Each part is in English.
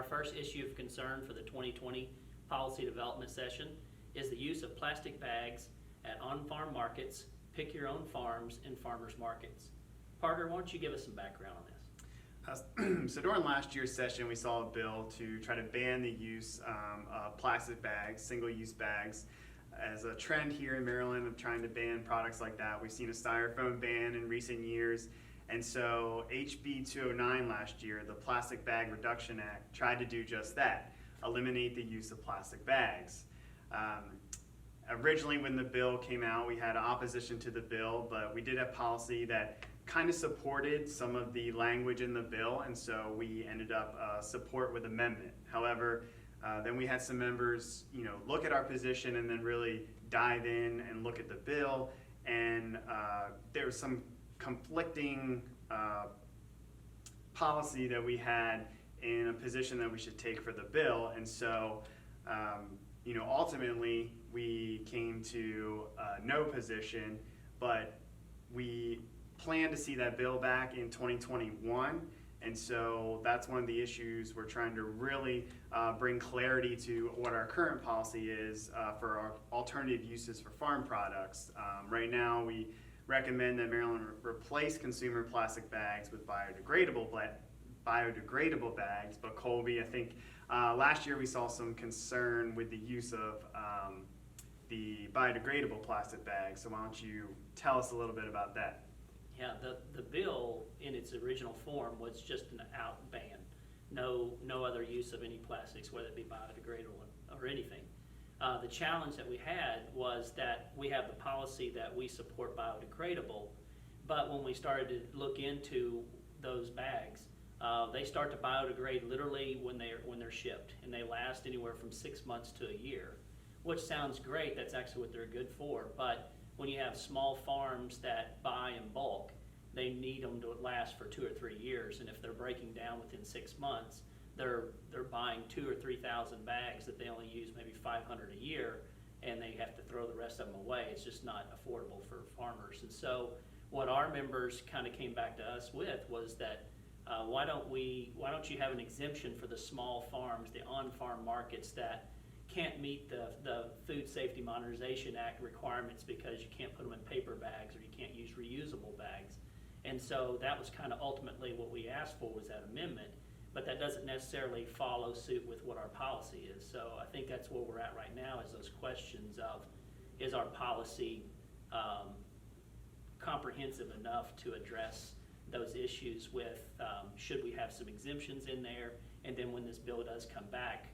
Our first issue of concern for the 2020 policy development session is the use of plastic bags at on-farm markets, pick-your-own farms, and farmers markets. Parker, why don't you give us some background on this? So during last year's session, we saw a bill to try to ban the use of plastic bags, single-use bags, as a trend here in Maryland of trying to ban products like that. We've seen a styrofoam ban in recent years. And so HB 209 last year, the Plastic Bag Reduction Act, tried to do just that, eliminate the use of plastic bags. Originally when the bill came out, we had opposition to the bill, but we did have policy that kind of supported some of the language in the bill, and so we ended up support with amendment. However, then we had some members, look at our position and then really dive in and look at the bill, and there was some conflicting policy that we had in a position that we should take for the bill, and so ultimately we came to no position, but we plan to see that bill back in 2021. And so that's one of the issues we're trying to really bring clarity to what our current policy is for our alternative uses for farm products. Right now we recommend that Maryland replace consumer plastic bags with biodegradable bags, but Colby, I think last year we saw some concern with the use of the biodegradable plastic bags. So why don't you tell us a little bit about that? Yeah, the bill in its original form was just an out ban. No other use of any plastics, whether it be biodegradable or anything. The challenge that we had was that we have the policy that we support biodegradable, but when we started to look into those bags, they start to biodegrade literally when they're shipped, and they last anywhere from 6 months to a year, which sounds great. That's actually what they're good for, but when you have small farms that buy in bulk, they need them to last for 2 or 3 years, and if they're breaking down within 6 months, they're buying 2,000 or 3,000 bags that they only use maybe 500 a year, and they have to throw the rest of them away. It's just not affordable for farmers. And so what our members kind of came back to us with was that why don't you have an exemption for the small farms, the on-farm markets that can't meet the Food Safety Modernization Act requirements because you can't put them in paper bags or you can't use reusable bags. And so that was kind of ultimately what we asked for, was that amendment, but that doesn't necessarily follow suit with what our policy is. So I think that's where we're at right now, is those questions of, is our policy comprehensive enough to address those issues with, should we have some exemptions in there, and then when this bill does come back,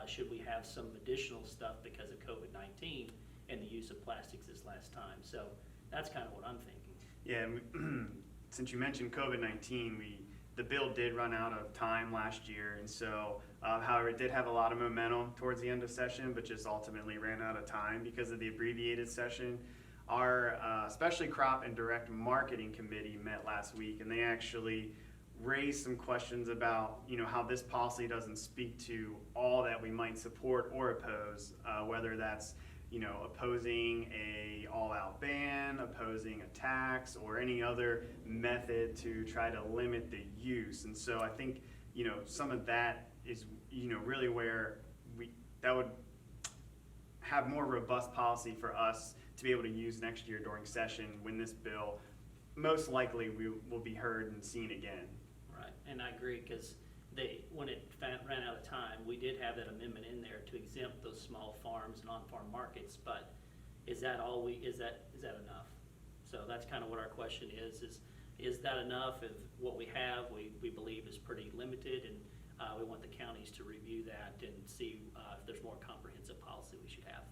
should we have some additional stuff because of COVID-19 and the use of plastics this last time? So that's kind of what I'm thinking. Yeah, and since you mentioned COVID-19, the bill did run out of time last year, and so however, it did have a lot of momentum towards the end of session, but just ultimately ran out of time because of the abbreviated session. Our Specialty Crop and Direct Marketing Committee met last week, and they actually raised some questions about how this policy doesn't speak to all that we might support or oppose, whether that's opposing a all-out ban, opposing a tax, or any other method to try to limit the use. And so I think some of that is really where that would have more robust policy for us to be able to use next year during session, when this bill most likely will be heard and seen again. Right, and I agree, because when it ran out of time, we did have that amendment in there to exempt those small farms and on-farm markets, but is that enough? So that's kind of what our question is that enough? If what we have, we believe is pretty limited, and we want the counties to review that and see if there's more comprehensive policy we should have.